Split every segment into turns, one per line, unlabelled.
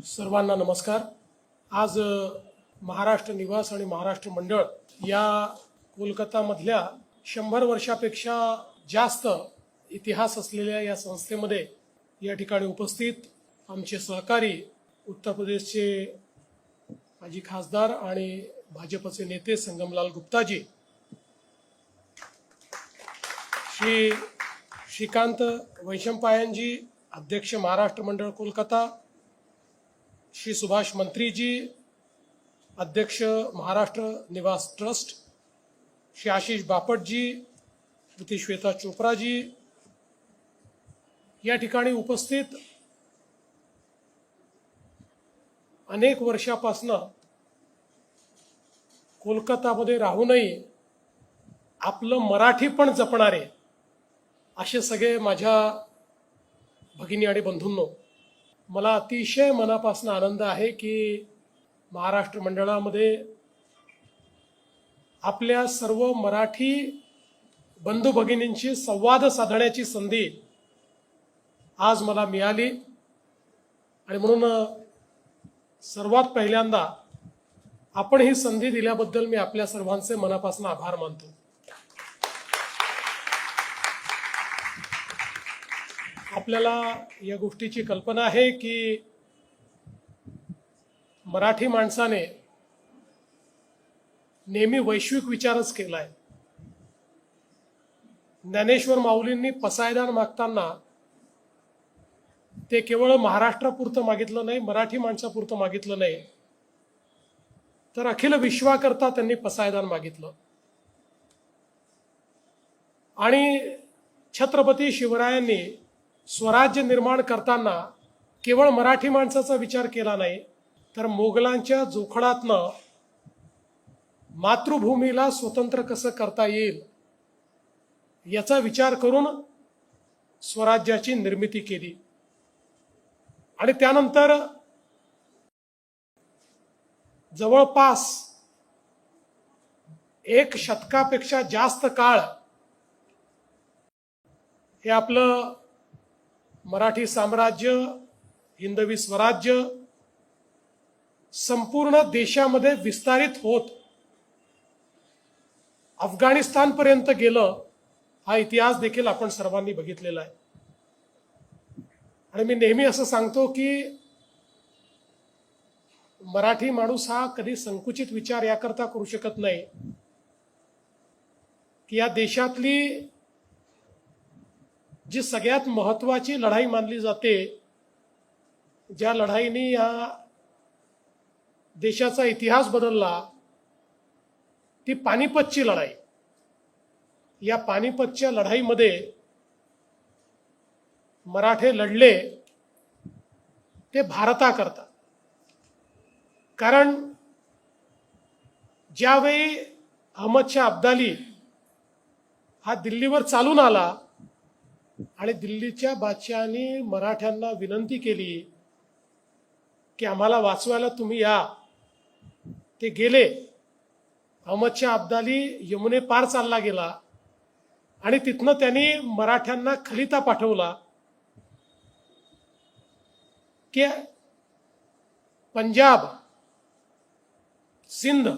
सर्वांना नमस्कार। आज महाराष्ट्र निवास आणि महाराष्ट्र मंडळ या कोलकातामधल्या 100 वर्षापेक्षा जास्त इतिहास असलेल्या या संस्थेमध्ये या ठिकाणी उपस्थित आमचे सहकारी उत्तर प्रदेशचे माजी खासदार आणि भाजपचे नेते संगमलाल गुप्ताजी, श्रीकांत वैशंपायनजी, अध्यक्ष महाराष्ट्र मंडळ कोलकाता, श्री सुभाष मंत्री जी, अध्यक्ष महाराष्ट्र निवास ट्रस्ट, श्री आशीष बापट जी, श्रीमती श्वेता चोपड़ा जी, या ठिकाणी उपस्थित अनेक वर्षापासून कोलकातामध्ये राहूनही आपलं मराठी पण जपणारे असे सगळे माझ्या भगिनी आणि बंधूंनो, मला अतिशय मनापासून आनंद आहे की महाराष्ट्र मंडळामध्ये आपल्या सर्व मराठी बंधू भगिनींशी संवाद साधण्याची संधी आज मला मिळाली। आणि म्हणून सर्वात पहिल्यांदा आपण ही संधी दिल्याबद्दल मी आपल्या सर्वांचे मनापासून आभार मानतो। आपल्याला या गोष्टीची कल्पना आहे की मराठी माणसाने नेहमी वैश्विक विचारच केलाय। ज्ञानेश्वर माऊलींनी पसायदान मागताना ते केवळ महाराष्ट्रापुरतं मागितलं नाही, मराठी माणसापुरतं मागितलं नाही, तर अखिल विश्वाकरता त्यांनी पसायदान मागितलं। आणि छत्रपती शिवरायांनी स्वराज्य निर्माण करताना केवळ मराठी माणसाचा विचार केला नाही, तर मोगलांच्या जोखडातनं मातृभूमीला स्वतंत्र कसं करता येईल याचा विचार करून स्वराज्याची निर्मिती केली। आणि त्यानंतर जवळपास 1 शतकापेक्षा जास्त काळ हे आपलं मराठी साम्राज्य, हिंदवी स्वराज्य संपूर्ण देशामध्ये विस्तारित होत अफगाणिस्तानपर्यंत गेलं। हा इतिहास देखील आपण सर्वांनी बघितलेला आहे। आणि मी नेहमी असं सांगतो की मराठी माणूस हा कधी संकुचित विचार याकरता करू शकत नाही की या देशातली जी सगळ्यात महत्त्वाची लढाई मानली जाते, ज्या लढाईने या देशाचा इतिहास बदलला, ती पानिपतची लढाई। या पानिपतच्या लढाईमध्ये मराठे लढले ते भारताकरता। कारण ज्यावेळी अहमद शाह अब्दाली हा दिल्लीवर चालून आला आणि दिल्लीच्या बादशहांनी मराठ्यांना विनंती केली की आम्हाला वाचवायला तुम्ही या, ते गेले। अहमद शाह अब्दाली यमुने पार चालला गेला आणि तिथनं त्यांनी मराठ्यांना खलिता पाठवला की पंजाब, सिंध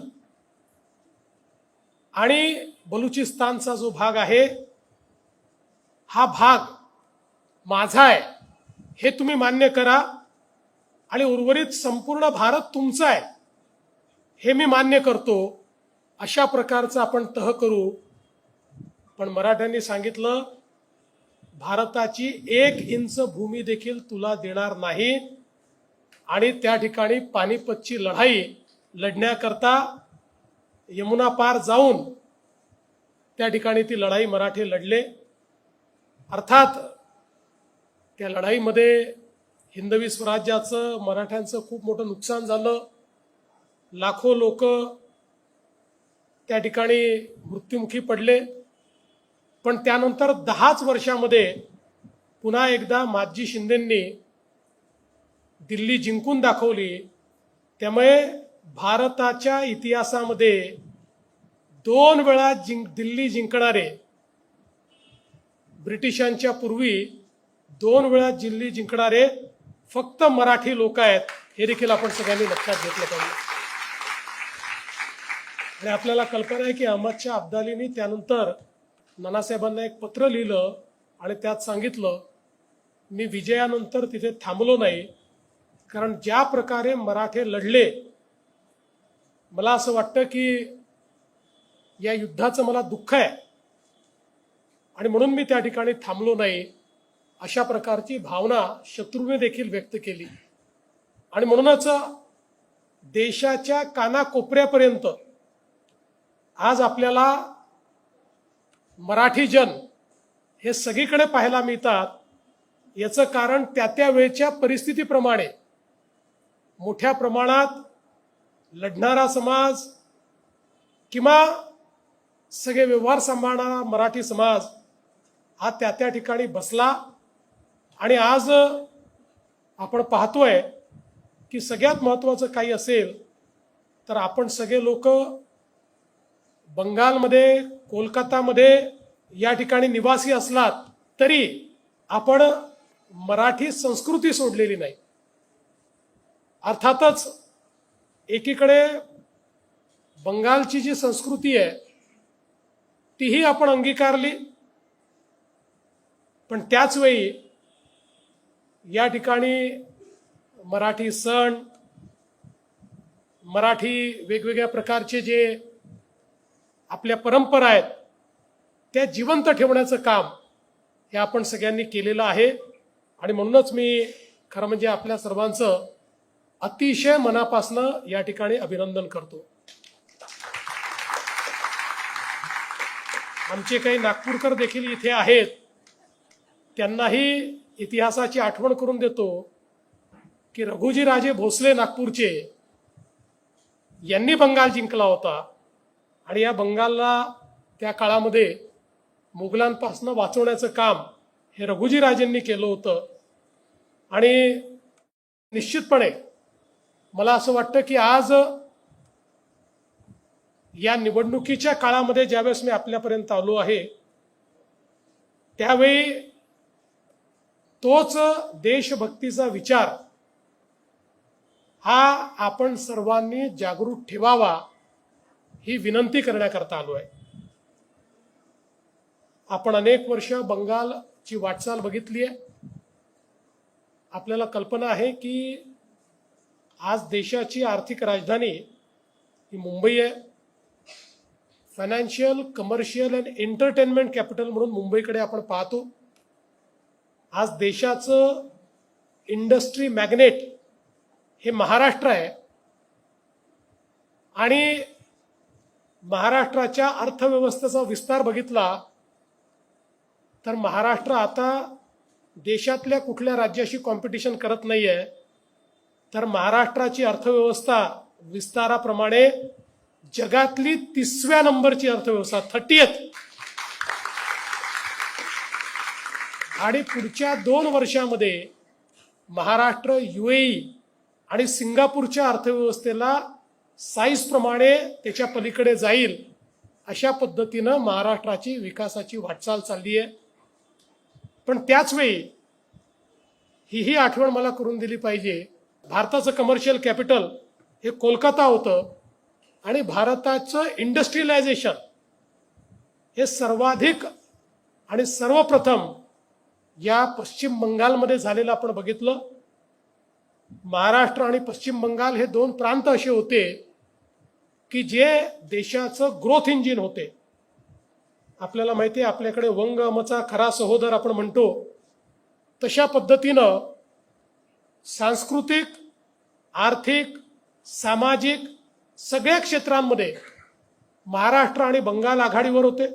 आणि बलुचिस्तानचा जो भाग आहे, हा भाग माझा आहे हे तुम्ही मान्य करा आणि उर्वरित संपूर्ण भारत तुमचा आहे हे मी मान्य करतो, अशा प्रकारचा आपण तह करू। पण मराठ्यांनी सांगितलं, भारताची 1 इंच भूमी देखील तुला देणार नाही। आणि त्या ठिकाणी पानिपतची लढाई लढण्याकरता यमुना पार जाऊन त्या ठिकाणी ती लढाई मराठे लढले। अर्थात त्या लढाईमध्ये हिंदवी स्वराज्याचं, मराठ्यांचं खूप मोठं नुकसान झालं। लाखो लोक त्या ठिकाणी मृत्युमुखी पडले। पण त्यानंतर 10च वर्षामध्ये पुन्हा एकदा माजी शिंदेंनी दिल्ली जिंकून दाखवली। त्यामुळे भारताच्या इतिहासामध्ये 2 वेळा दिल्ली जिंकणारे, ब्रिटिशांच्या पूर्वी 2 वेळा दिल्ली जिंकणारे फक्त मराठी लोक आहेत। हे देखील आपण सगळ्यांनी लक्षात घेतलं पाहिजे. आणि आपल्याला कल्पना आहे की अहमदशाह अब्दालींनी त्यानंतर नानासाहेबांना एक पत्र लिहिलं आणि त्यात सांगितलं, मी विजयानंतर तिथे थांबलो नाही, कारण ज्या प्रकारे मराठे लढले, मला असं वाटतं की या युद्धाचं मला दुःख आहे आणि म्हणून मी त्या ठिकाणी थांबलो नाही, अशा प्रकारची भावना शत्रूने देखील व्यक्त केली. आणि म्हणूनच देशाच्या कानाकोपऱ्यापर्यंत आज आपल्याला मराठी जन हे सगळीकडे पाहायला मिळतात. याचं कारण त्या वेळच्या परिस्थितीप्रमाणे मोठ्या प्रमाणात लढणारा समाज किंवा सगळे व्यवहार सांभाळणारा मराठी समाज हा त्या ठिकाणी बसला. आणि आज आपण पाहतोय की सगळ्यात महत्त्वाचं काही असेल तर आपण सगळे लोक बंगालमध्ये, कोलकातामध्ये या ठिकाणी निवासी असलात तरी आपण मराठी संस्कृती सोडलेली नाही. अर्थातच एकीकडे बंगालची जी संस्कृती आहे तीही आपण अंगीकारली, पण त्याच वेळी या ठिकाणी मराठी सण, मराठी वेगवेगळ्या प्रकारचे जे आपल्या परंपरा आहेत त्या जिवंत ठेवण्याचं काम हे आपण सगळ्यांनी केलेलं आहे. आणि म्हणूनच मी खरं म्हणजे आपल्या सर्वांचं अतिशय मनापासनं या ठिकाणी अभिनंदन करतो. आमचे काही नागपूरकर देखील इथे आहेत, त्यांनाही इतिहासाची आठवण करून देतो की रघुजीराजे भोसले नागपूरचे यांनी बंगाल जिंकला होता आणि या बंगालला त्या काळामध्ये मुघलांपासून वाचवण्याचं काम हे रघुजीराजेंनी केलं होतं. आणि निश्चितपणे मला असं वाटतं की आज या निवडणुकीच्या काळामध्ये ज्यावेळेस मी आपल्यापर्यंत आलो आहे त्यावेळी तोच देशभक्तीचा विचार हा आपण सर्वांनी जागृत ठेवावा ही विनंती करण्याकरता आलो आहे. आपण अनेक वर्ष बंगालची वाटचाल बघितली आहे. आपल्याला कल्पना आहे की आज देशाची आर्थिक राजधानी ही मुंबई आहे. Financial, commercial and entertainment capital म्हणून मुंबईकडे आपण पाहतो. आज देशाचं इंडस्ट्री मॅग्नेट हे महाराष्ट्र आहे आणि महाराष्ट्राच्या अर्थव्यवस्थेचा विस्तार बघितला तर महाराष्ट्र आता देशातल्या कुठल्या राज्याशी कॉम्पिटिशन करत नाहीये, तर महाराष्ट्राची अर्थव्यवस्था विस्ताराप्रमाणे जगातली 30व्या नंबरची अर्थव्यवस्था, 30th. आणि पुढच्या 2 वर्षामध्ये महाराष्ट्र UAE आणि सिंगापूरच्या अर्थव्यवस्थेला साईज प्रमाणे त्याच्या पलीकडे जाईल अशा पद्धतीनं महाराष्ट्राची विकासाची वाटचाल चालली आहे. पण त्याच वेळी ही आठवण मला करून दिली पाहिजे, भारताचं कमर्शियल कॅपिटल हे कोलकाता होतं आणि भारताचं इंडस्ट्रियलायझेशन हे सर्वाधिक आणि सर्वप्रथम या पश्चिम बंगालमध्ये झालेलं आपण बघितलं. महाराष्ट्र आणि पश्चिम बंगाल हे 2 प्रांत असे होते की जे देशाचं ग्रोथ इंजिन होते. आपल्याला माहिती आहे आपल्याकडे वंगमचा खरा सहोदर आपण म्हणतो, तशा पद्धतीनं सांस्कृतिक, आर्थिक, सामाजिक सगळ्या क्षेत्रांमध्ये महाराष्ट्र आणि बंगाल आघाडीवर होते.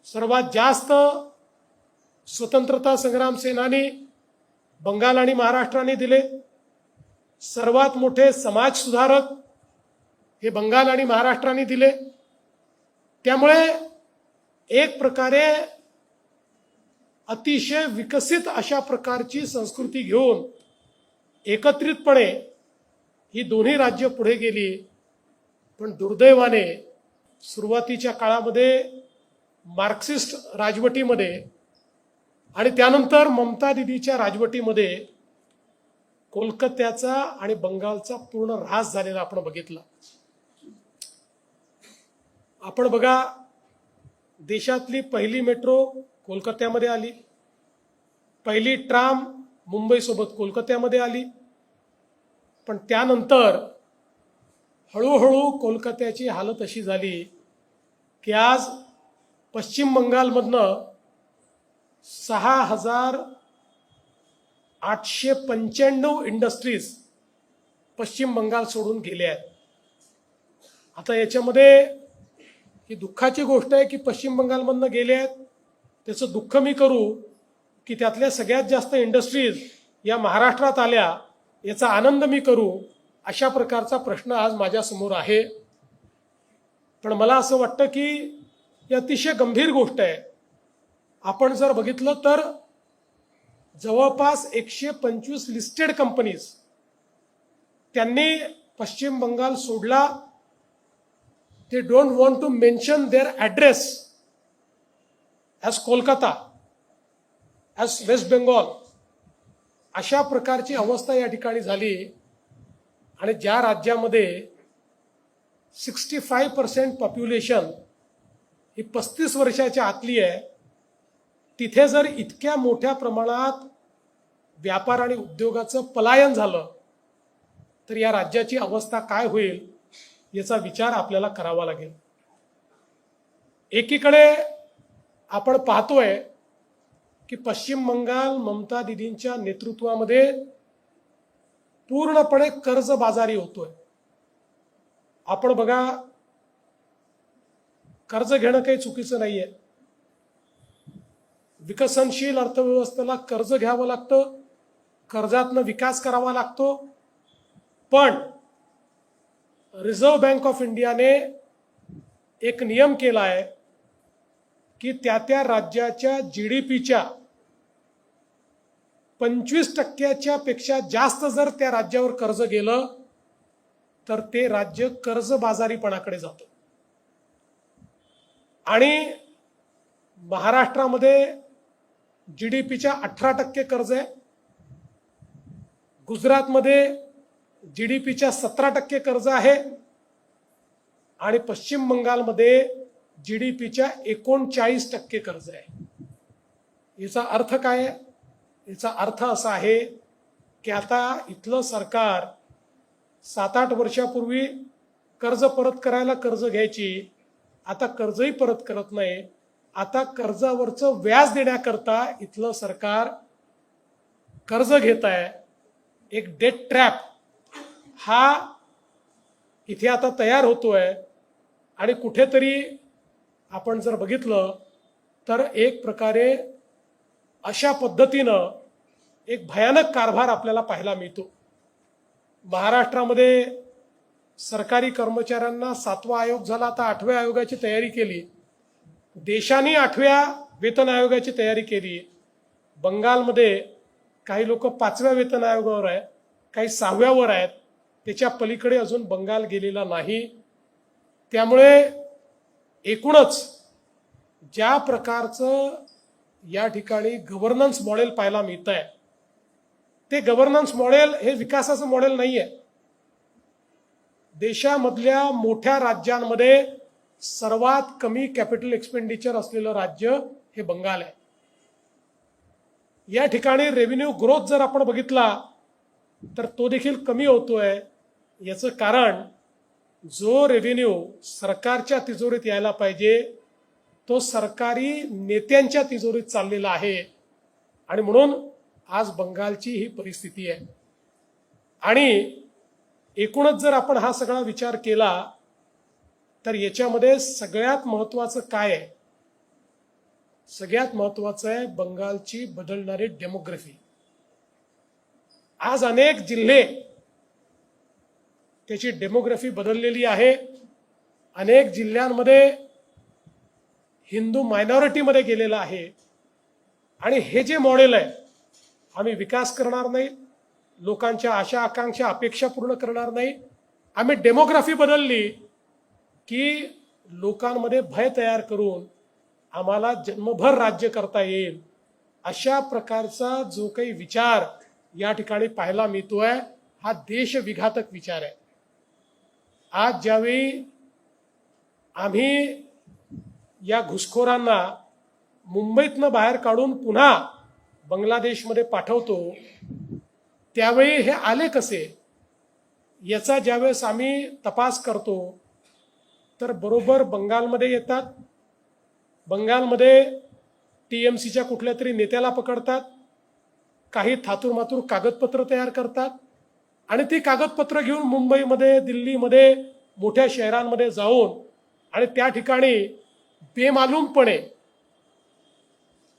सर्वात जास्त स्वतंत्रता संग्राम सेनानी बंगाल आणि महाराष्ट्राने दिले. सर्वात मोठे समाज सुधारक हे बंगाल आणि महाराष्ट्राने दिले. त्यामुळे एक प्रकारे अतिशय विकसित अशा प्रकारची संस्कृती घेऊन एकत्रितपणे ही दोन्ही राज्य पुढे गेली. पण दुर्दैवाने सुरुवातीच्या काळामध्ये मार्क्सिस्ट राजवटीमध्ये आणि त्यानंतर ममता दिदीच्या राजवटीमध्ये कोलकात्याचा आणि बंगालचा पूर्ण ऱ्हास झालेला आपण बघितला. आपण बघा, देशातली पहिली मेट्रो कोलकात्यामध्ये आली, पहिली ट्राम मुंबईसोबत कोलकात्यामध्ये आली. पण त्यानंतर हळूहळू कोलकात्याची हालत अशी झाली की आज पश्चिम बंगालमधनं 6,895 इंडस्ट्रीज पश्चिम बंगाल सोडून गेल्या आहेत. आता याच्यामध्ये ही दुःखाची गोष्ट आहे की पश्चिम बंगालमधनं गेले आहेत, त्याचं दुःख मी करू की त्यातल्या सगळ्यात जास्त इंडस्ट्रीज या महाराष्ट्रात आल्या, याचा आनंद मी करू, अशा प्रकारचा प्रश्न आज माझ्यासमोर आहे. पण मला असं वाटतं की ही अतिशय गंभीर गोष्ट आहे. आपण जर बघितलं तर जवळपास 125 लिस्टेड कंपनीज त्यांनी पश्चिम बंगाल सोडला. they don't want to mention their address as Kolkata, as West Bengal. अशा प्रकारची अवस्था या ठिकाणी झाली. आणि ज्या राज्यामध्ये 65% पॉप्युलेशन ही 35 वर्षाच्या आतली आहे, तिथे जर इतक्या मोठ्या प्रमाणात व्यापार आणि उद्योगाचं पलायन झालं तर या राज्याची अवस्था काय होईल याचा विचार आपल्याला करावा लागेल. एकीकडे आपण पाहतोय की पश्चिम बंगाल ममता दीदींच्या नेतृत्वामध्ये पूर्णपणे कर्जबाजारी होतोय. आपण बघा, कर्ज घेणं काही चुकीचं नाहीये. विकसनशील अर्थव्यवस्थेला कर्ज घ्यावं लागतं, कर्जातनं विकास करावा लागतो. पण रिझर्व्ह बँक ऑफ इंडियाने एक नियम केला आहे की त्या राज्याच्या GDPच्या 25% पेक्षा जास्त जर त्या राज्यावर कर्ज गेलं तर ते राज्य कर्जबाजारीपणाकडे जातं. आणि महाराष्ट्रामध्ये GDPच्या 18% कर्ज आहे, गुजरातमध्ये GDPच्या 17% कर्ज आहे आणि पश्चिम बंगालमध्ये GDPच्या 39% कर्ज आहे. याचा अर्थ काय आहे? याचा अर्थ असा आहे की आता इथलं सरकार 7-8 वर्षापूर्वी कर्ज परत करायला कर्ज घ्यायची, आता कर्जही परत करत नाही. आता कर्जावरचं व्याज देण्याकरता इथलं सरकार कर्ज घेत आहे. एक डेट ट्रॅप हा इथे आता तयार होतोय. आणि कुठेतरी आपण जर बघितलं तर एक प्रकारे अशा पद्धतीनं एक भयानक कारभार आपल्याला पाहायला मिळतो. महाराष्ट्रामध्ये सरकारी कर्मचाऱ्यांना 7वा आयोग झाला, आता 8व्या आयोगाची तयारी केली. देशाने 8व्या वेतन आयोगाची तयारी केली. बंगालमध्ये काही लोक 5व्या वेतन आयोगावर आहेत, काही 6व्यावर आहेत. त्याच्या पलीकडे अजून बंगाल गेलेला नाही. त्यामुळे एकूणच ज्या प्रकारचं या ठिकाणी गव्हर्नन्स मॉडेल पाहायला मिळत आहे, ते गव्हर्नन्स मॉडेल हे विकासाचं मॉडेल नाही आहे. देशामधल्या मोठ्या राज्यांमध्ये सर्वात कमी कॅपिटल एक्सपेंडिचर असलेलं राज्य हे बंगाल आहे. या ठिकाणी रेव्हेन्यू ग्रोथ जर आपण बघितला तर तो देखील कमी होतोय. याचं कारण जो रेव्हेन्यू सरकारच्या तिजोरीत यायला पाहिजे तो सरकारी नेत्यांच्या तिजोरीत चाललेला आहे. आणि म्हणून आज बंगालची ही परिस्थिती आहे. आणि एकूणच जर आपण हा सगळा विचार केला तर याच्यामध्ये सगळ्यात महत्त्वाचं काय आहे? सगळ्यात महत्त्वाचं आहे बंगालची बदलणारी डेमोग्राफी. आज अनेक जिल्हे त्याची डेमोग्राफी बदललेली आहे. अनेक जिल्ह्यांमध्ये हिंदू मायनॉरिटीमध्ये गेलेला आहे. आणि हे जे मॉडेल आहे, आम्ही विकास करणार नाही, लोकांच्या आशा आकांक्षा अपेक्षा पूर्ण करणार नाही, आम्ही डेमोग्राफी बदलली की लोकांमध्ये भय तयार करून आम्हाला जन्मभर राज्य करता येईल, अशा प्रकारचा जो काही विचार या ठिकाणी पाहायला मिळतोय हा देशविघातक विचार आहे. आज ज्यावेळी आम्ही या घुसखोरांना मुंबईतनं बाहेर काढून पुन्हा बांगलादेशमध्ये पाठवतो, त्यावेळी हे आले कसे याचा ज्यावेळेस आम्ही तपास करतो तर बरोबर बंगालमध्ये येतात. बंगालमध्ये TMCच्या कुठल्या तरी नेत्याला पकडतात, काही थातूरमातूर कागदपत्र तयार करतात आणि ती कागदपत्र घेऊन मुंबईमध्ये, दिल्लीमध्ये, मोठ्या शहरांमध्ये जाऊन आणि त्या ठिकाणी बेमालूमपणे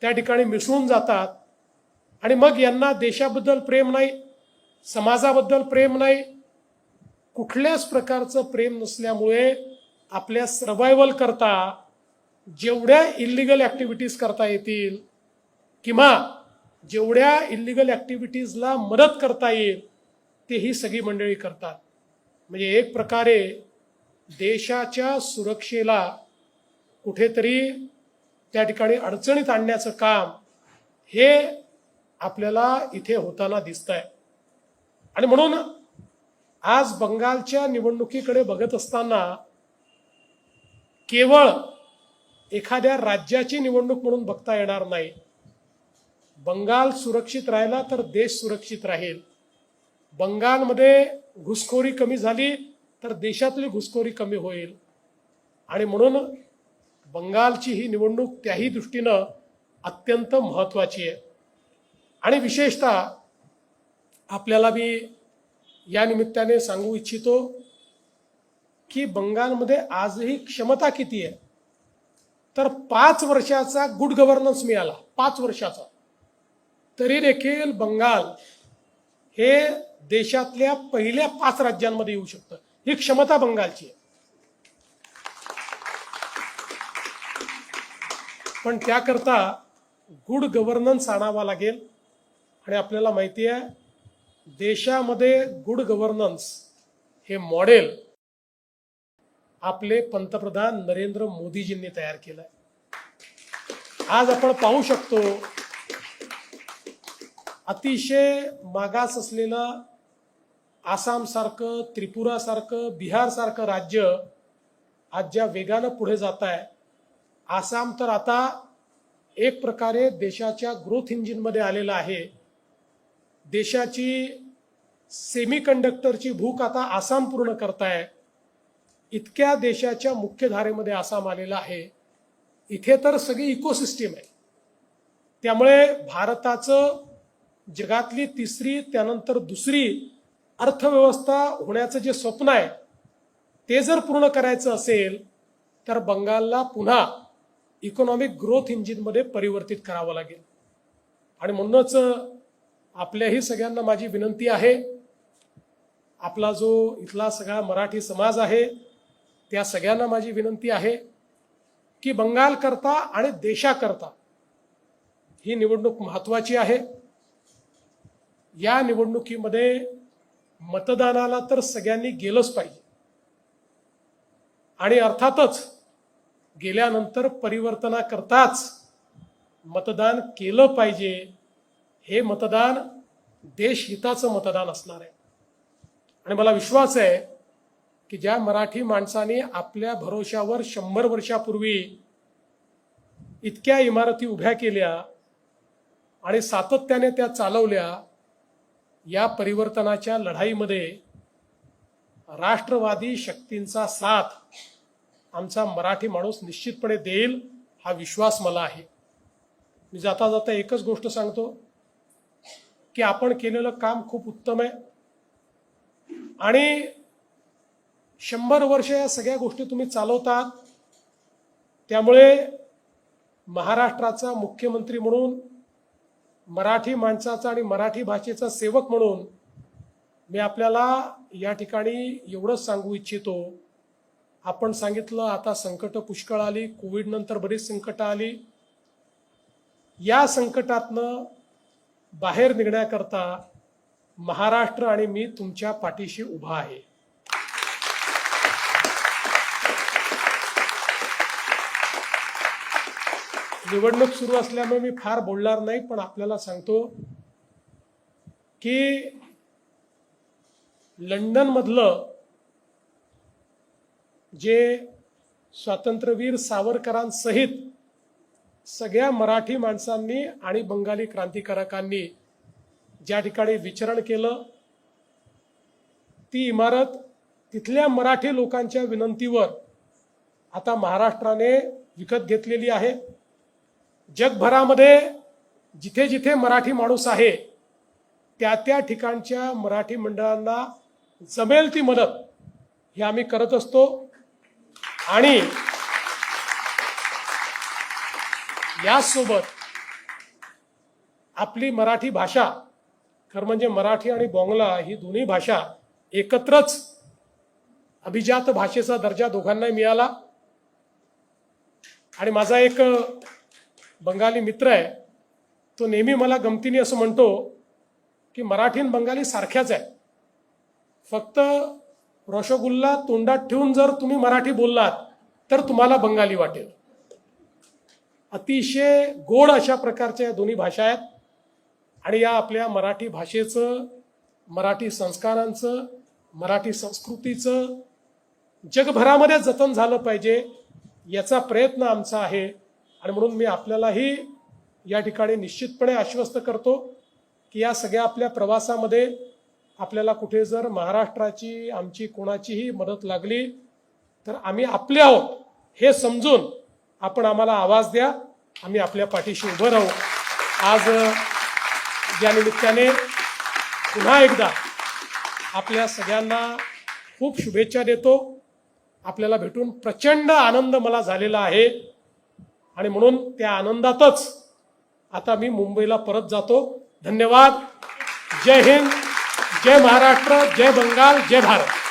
त्या ठिकाणी मिसळून जातात. आणि मग यांना देशाबद्दल प्रेम नाही, समाजाबद्दल प्रेम नाही, कुठल्याच प्रकारचं प्रेम नसल्यामुळे आपल्या सर्व्हायव्हल करता जेवढ्या इल्लिगल ॲक्टिव्हिटीज करता येतील किंवा जेवढ्या इल्लिगल ॲक्टिव्हिटीजला मदत करता येईल ते ही सगळी मंडळी करतात. म्हणजे एक प्रकारे देशाच्या सुरक्षेला कुठेतरी त्या ठिकाणी अडचणीत आणण्याचं काम हे आपल्याला इथे होताना दिसतंय. आणि म्हणून आज बंगालच्या निवडणुकीकडे बघत असताना केवळ एखाद्या राज्याची निवडणूक म्हणून बघता येणार नाही. बंगाल सुरक्षित राहिला तर देश सुरक्षित राहील. बंगालमध्ये घुसखोरी कमी झाली तर देशातली घुसखोरी कमी होईल. आणि म्हणून बंगालची ही निवडणूक त्याही दृष्टीनं अत्यंत महत्त्वाची आहे. आणि विशेषतः आपल्याला मी या निमित्ताने सांगू इच्छितो की बंगालमध्ये आजही क्षमता किती आहे तर 5 वर्षाचा गुड गव्हर्नन्स मिळाला, 5 वर्षाचा, तरी देखील बंगाल हे देशातल्या पहिल्या 5 राज्यांमध्ये येऊ शकतं. ही क्षमता बंगालची आहे. पण त्याकरता गुड गव्हर्नन्स आणावा लागेल. आणि आपल्याला माहिती आहे देशामध्ये गुड गव्हर्नन्स हे मॉडेल आपले पंतप्रधान नरेंद्र मोदीजींनी तयार केलं आहे. आज आपण पाहू शकतो अतिशय मागास असलेलं आसामसारखं, त्रिपुरासारखं, बिहारसारखं राज्य आज ज्या वेगानं पुढे जात आहे, आसाम तर आता एक प्रकारे देशाच्या ग्रोथ इंजिनमध्ये आलेला आहे. देशाची सेमीकंडक्टरची भूक आता आसाम पूर्ण करताय. इतक्या देशाच्या मुख्य धारेमध्ये आसाम आलेला आहे. इथे तर सगळी इकोसिस्टीम आहे. त्यामुळे भारताचं जगातली 3री त्यानंतर 2री अर्थव्यवस्था होण्याचं जे स्वप्न आहे ते जर पूर्ण करायचं असेल तर बंगालला पुन्हा इकॉनॉमिक ग्रोथ इंजिनमध्ये परिवर्तित करावं लागेल. आणि म्हणूनच आपल्याही सगळ्यांना माझी विनंती आहे, आपला जो इथला सगळा मराठी समाज आहे त्या सगळ्यांना माझी विनंती आहे की बंगाल करता आणि देशाकरता ही निवडणूक महत्त्वाची आहे. या निवडणुकीमध्ये मतदानाला तर सगळ्यांनी गेलंच पाहिजे आणि अर्थातच गेल्यानंतर परिवर्तनाकरताच मतदान केलं पाहिजे. हे मतदान देशहिताचं मतदान असणार आहे. आणि मला विश्वास आहे की ज्या मराठी माणसाने आपल्या भरोशावर 100 वर्षापूर्वी इतक्या इमारती उभ्या केल्या आणि सातत्याने त्या चालवल्या, या परिवर्तनाच्या लढाईमध्ये राष्ट्रवादी शक्तींचा साथ आमचा मराठी माणूस निश्चितपणे देईल, हा विश्वास मला आहे. मी जाता जाता एकच गोष्ट सांगतो की आपण केलेलं काम खूप उत्तम आहे आणि 100 वर्ष या सगळ्या गोष्टी तुम्ही चालवतात. त्यामुळे महाराष्ट्राचा मुख्यमंत्री म्हणून, मराठी माणसाचा आणि मराठी भाषेचा सेवक म्हणून मी आपल्याला या ठिकाणी एवढंच सांगू इच्छितो. आपण सांगितलं आता संकट पुष्कळ आली, कोविड नंतर बरीच संकट आली. या संकटातनं बाहेर निघण्याकरता महाराष्ट्र आणि मी तुमच्या पाठीशी उभा आहे. निवडणूक सुरू असल्यामुळे मी फार बोलणार नाही, पण आपल्याला सांगतो की लंडनमधलं जे स्वातंत्र्यवीर सावरकरांसहित सगळ्या मराठी माणसांनी आणि बंगाली क्रांतिकारकांनी ज्या ठिकाणी विचरण केलं, ती इमारत तिथल्या मराठी लोकांच्या विनंतीवर आता महाराष्ट्राने विकत घेतलेली आहे. जगभरामध्ये जिथे जिथे मराठी माणूस आहे त्या त्या ठिकाणच्या मराठी मंडळांना जमेल ती मदत हे आम्ही करत असतो. आणि यासोबत आपली मराठी भाषा, खरं म्हणजे मराठी आणि बॉंगला ही दोन्ही भाषा एकत्रच अभिजात भाषेचा दर्जा दोघांनाही मिळाला. आणि माझा एक बंगाली मित्र आहे, तो नेहमी मला गमतीने असं म्हणतो की मराठी आणि बंगाली सारख्याच आहे, फक्त रसगुल्ला तोंडात ठेवून जर तुम्ही मराठी बोललात तर तुम्हाला बंगाली वाटेल. अतिशय गोड अशा प्रकारच्या दोन्ही भाषा आहेत. आणि या आपल्या मराठी भाषेचं, मराठी संस्कारांचं, मराठी संस्कृतीचं जगभरामध्ये जतन झालं पाहिजे याचा प्रयत्न आमचा आहे. आणि म्हणून मी आपल्यालाही या ठिकाणी निश्चितपणे आश्वस्त करतो की या सगळ्या आपल्या प्रवासामध्ये आपल्याला कुठे जर महाराष्ट्राची, आमची कोणाचीही मदत लागली तर आम्ही आपले आहोत हे समजून आपण आम्हाला आवाज द्या, आम्ही आपल्या पाठीशी उभं राहू. आज या निमित्ताने पुन्हा एकदा आपल्या सगळ्यांना खूप शुभेच्छा देतो. आपल्याला भेटून प्रचंड आनंद मला झालेला आहे आणि म्हणून त्या आनंदातच आता मी मुंबईला परत जातो. धन्यवाद. जय हिंद, जय महाराष्ट्र, जय बंगाल, जय भारत.